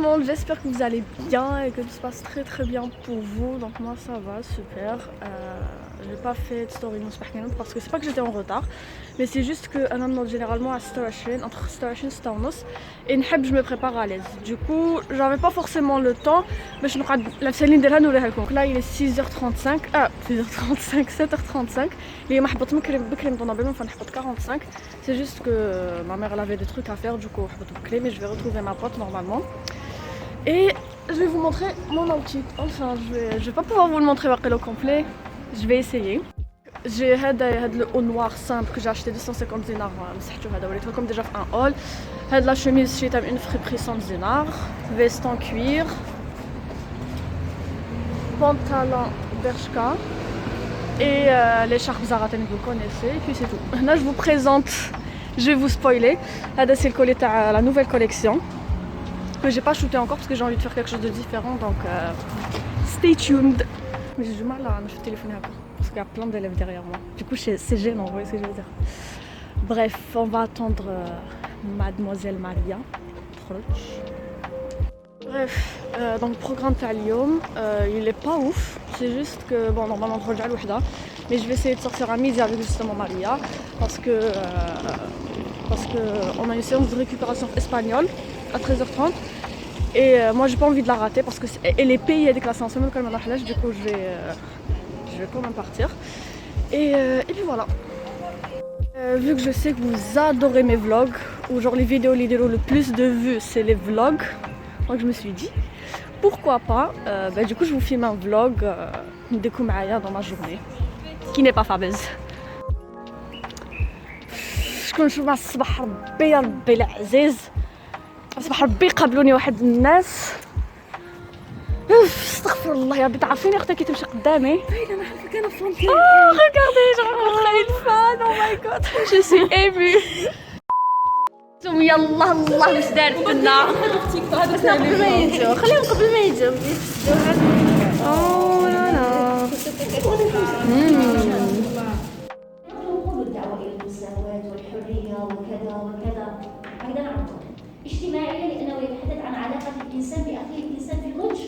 monde, j'espère que vous allez bien et que tout se passe très très bien pour vous. Donc moi ça va, super. J'ai pas fait de story parce que c'est pas que j'étais en retard, mais c'est juste que généralement à 26 entre 26 et 6 et je me prépare à l'aise. Du coup, j'avais pas forcément le temps, mais je نقعد لابسين ديالها نوريها لكم. Là il est 6h35, 6h35, 7h35. اللي ما حبط بكري normalement فنحبط 45. C'est juste que ma mère elle avait des trucs à faire, du coup حبط بكري, mais je vais retrouver ma pote normalement. Et je vais vous montrer mon outfit. Enfin, je vais pas pouvoir vous le montrer au complet. Je vais essayer. J'ai le haut noir simple que j'ai acheté 250 dinars. C'est comme déjà un haul. La chemise chez une friperie 100 dinars. Veste en cuir. Pantalon Bershka. Et l'écharpe Zara, vous connaissez. Et puis c'est tout. Là, je vous présente. Je vais vous spoiler. Là, c'est le collet à la nouvelle collection. Mais j'ai pas shooté encore parce que j'ai envie de faire quelque chose de différent, donc stay tuned. Mais j'ai du mal à me téléphoner un peu parce qu'il y a plein d'élèves derrière moi. Du coup c'est gênant, vous voyez ce que je veux dire. Bref, on va attendre Mademoiselle Maria. Bref, donc le programme Talium, il est pas ouf. C'est juste que bon, normalement on regarde l'ouhda, mais je vais essayer de sortir à midi avec justement Maria parce que on a une séance de récupération espagnole à 13h30 et moi j'ai pas envie de la rater parce que elle est payée avec la séance même quand même. Du coup je vais quand même partir et puis voilà. Vu que je sais que vous adorez mes vlogs ou genre les vidéos le plus de vues c'est les vlogs, donc je me suis dit pourquoi pas du coup je vous filme un vlog نديكو معايا dans ma journée qui n'est pas fameuse. شكون نشوف الصباح ربي العزيز صباح ربي قابلوني واحد الناس استغفر الله يا ربي تعرفيني اختي كي تمشي قدامي باينه انا عارفه كاينه في فرونتي regardez je rencontre une fan oh my god je suis émue يلا الله واش دارت لنا هذا قبل ما يجوا خليهم قبل ما يجوا اوه لا لا اجتماعية لأنه يتحدث عن علاقة الإنسان بأخيه الإنسان في النضج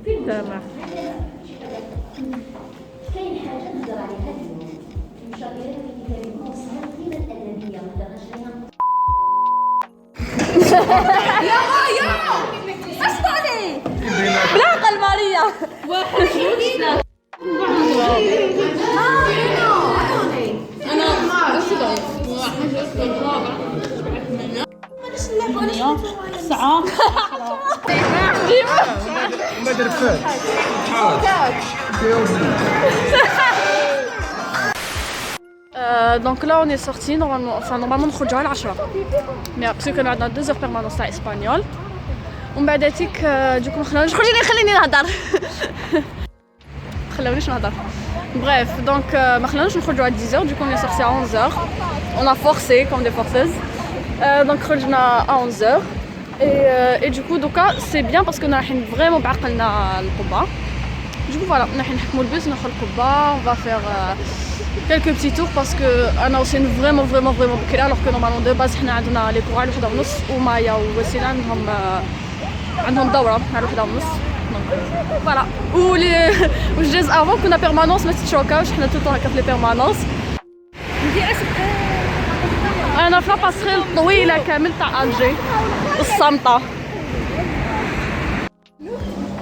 في تمام. كاين حاجة نهضر عليها اليوم يشار إليها في كتابكم واسمها القيمة الأدبية ما هضرناش عليها يا أسطوري بلا قلبارية ساعة ما درفات donc là on est sorti normalement نخرجوا على 10 mais après كنا عندنا 2 heures permanence تاع اسبانيول ومن بعد هذيك دوك ما خليني نهضر خلونيش نهضر bref donc ما خلاناش نخرجوا على 10 heures du coup on est sorti à 11 heures on a forcé comme des forceuses donc خرجنا à 11 heures et du coup دوكا c'est bien parce que رايحين vraiment بعقلنا القبة. Du coup voilà, رايحين نحكموا البيس نروحوا القبة, on va faire quelques petits tours parce que انا وسين vraiment بكري alors que normalement de base حنا عندنا لي كور على 1:30 ومايا ووسيلة عندهم دورة على 1:30 donc voilà. وجاز avant كنا permanence ما تتشوكاوش حنا tout le temps هكا في لي permanence. انا في لاباسريل طويله كامل تاع الجي الصامته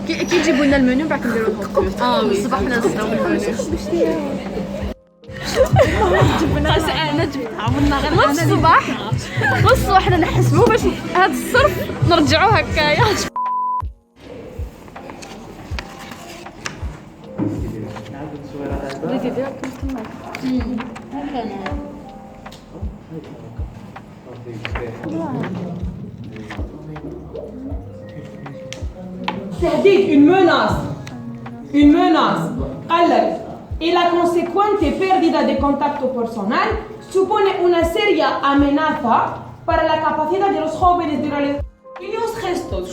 كي يجيبوا لنا المنيو بعد نديروا لهم صباحنا نصدروا المنيو جبنا انا جبتها عملنا غير نص الصباح نص وحده نحسبوا باش هذا الصرف نرجعوه هكايا بديتي ديالك une menace e la conseguente perdita de contacto personal supone una seria amenaza para la capacidad de los jóvenes de realizar los gestos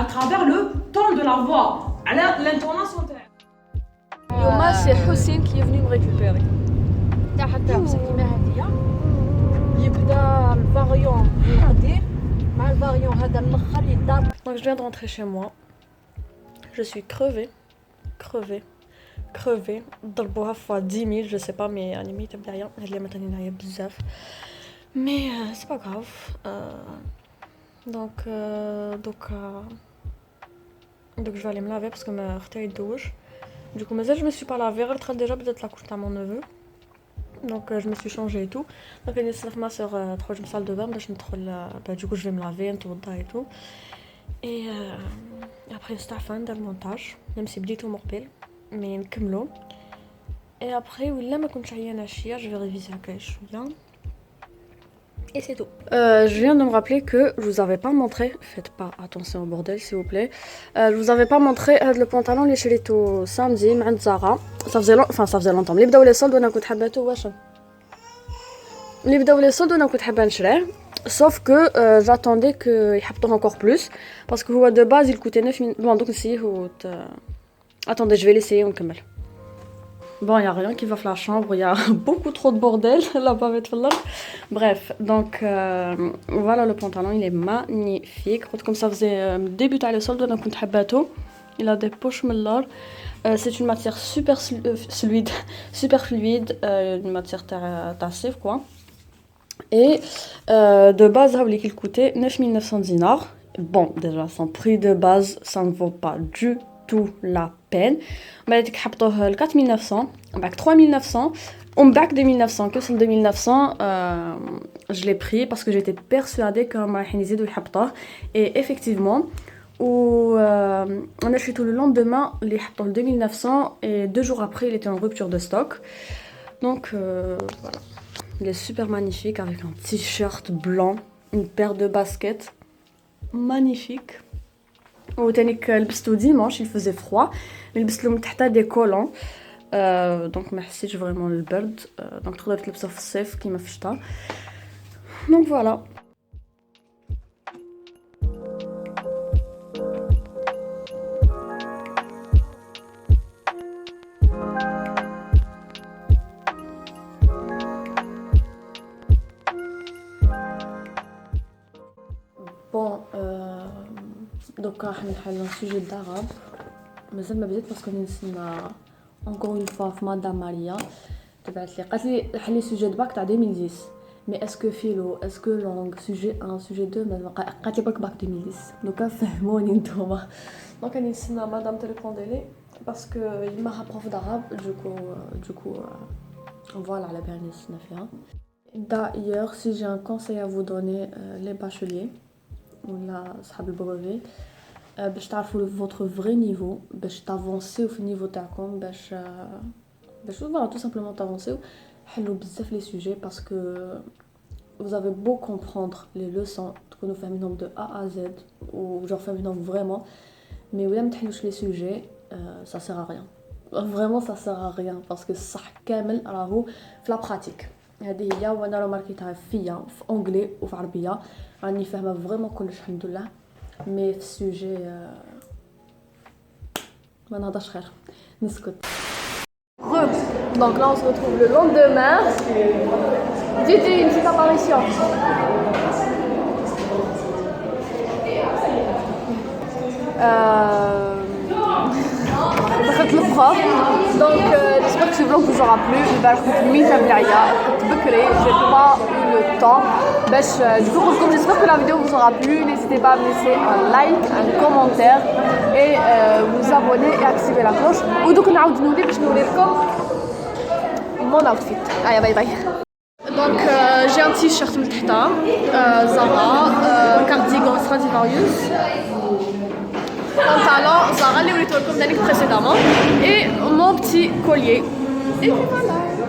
à travers le ton de la voix, l'intonation. اليوم سي حسين qui est venu me récupérer تاع حتى حسين كيما هادية يبدا الفاريون القديم مع الفاريون هذا الاخر يدار Donc je viens de rentrer chez moi. Je suis crevée. ضربوها fois 10 000 je sais pas mais يعني ميتة بلايا هاد اليوم تاني نعيا بزاف mais c'est pas grave donc je vais aller me laver parce que ma اختي يدوش du coup مازال je me suis pas lavée غير دخلت déjà بدات la couche تاع mon neveu donc je me suis changée et tout donc راني نستنى ma sœur تخرج من salle de bain باش ندخل du coup je vais me laver نتوضا et tout et après نستعفى ندير مونتاج même si بديتو من قبل mais نكملو et après ولا ما كنتش عيانه شويه je vais réviser هكا شويه et c'est tout. Je viens de me rappeler que je vous avais pas montré, faites pas attention au bordel s'il vous plaît. Je vous avais pas montré le pantalon اللي شريته samedi مع زارا. Ça faisait longtemps. اللي بداو لي soldes وانا كنت حباته واش. اللي بداو لي soldes وانا كنت حابه نشريه. Sauf que j'attendais que يحبطوه encore plus parce que هو de base il coûtait 9000. Bon donc نسيه Attendez, je vais l'essayer on ونكمل. Bon, il n'y a rien qui va faire la chambre, il y a beaucoup trop de bordel là-bas. Bref, donc voilà le pantalon, il est magnifique. Comme ça faisait début à le solde, donc il a des poches melor. C'est une matière super fluide, une matière tassif quoi. Et de base, il coûtait 9900 dinars. Bon, déjà son prix de base, ça ne vaut pas du tout la peine. بعد حطوه ل 4900 بعد 3900 on back 2900 que c'est 2900 je l'ai pris parce que j'étais persuadée que راح يزيدوا يحبطوه et effectivement on a acheté tout le lendemain les حطوه ل 2900 et 2 jours après il était en rupture de stock donc voilà il est super magnifique avec un t-shirt blanc une paire de baskets magnifique. وتانيك لبستو ديمانش il faisait froid لبست لهم تحتها دي كولون دونك ما حسيتش فريمون البرد دونك تقدر تلبسه في الصيف كيما في الشتاء دونك فوالا بون دوكا راح نحل سوجي الضرب مازال ما بديت باسكو نسمع encore une fois في مدام ماريا تبعت لي قالت لي حلي سوجي دو باك تاع 2010 مي اسكو فيلو اسكو لونغ سوجي 1 سوجي 2 ما قالت لي باك 2010 دوكا فهموني نتوما دونك راني نسمع مدام تليفوندي لي باسكو يماها بروف d'arabe du coup voilà على بالي نسمع فيها. D'ailleurs si j'ai un conseil à vous donner les bacheliers ولا صحاب البروفي باش تعرفوا votre vrai niveau باش تافونسيو في النيفو تاعكم باش voilà tout simplement تافونسيو حلوا بزاف لي سوجي parce que vous avez beau comprendre les leçons تكونوا فاهمينهم de A à Z ou genre فاهمينهم vraiment mais ولا ما تحلوش les sujets ça sert à rien vraiment ça sert à rien parce que الصح كامل راهو في لا براتيك هذه هي وانا راه ماركيتها فيا في انجلي وفي عربيه راني فاهمه فريمون كلش الحمد لله مي في السوجي ما نهضرش خير نسكت. Donc là on se retrouve le lendemain. Dites une petite apparition. دخلت البروف دونك j'espère que ce vlog vous aura plu. البارح كنت ميتة بلعيا كنت بكري j'ai pas eu le temps باش نقولكم j'espère que la vidéo vous aura plu. N'hésitez pas à me laisser un like, un commentaire et vous abonner et activer la cloche. ودوك نعاود نولي باش نوري لكم mon outfit. Allez bye bye. Donc j'ai un t-shirt من تحتها Zara cardigan Stradivarius pantalon Zara اللي وريته لكم دانيك précédemment et mon petit collier et voilà.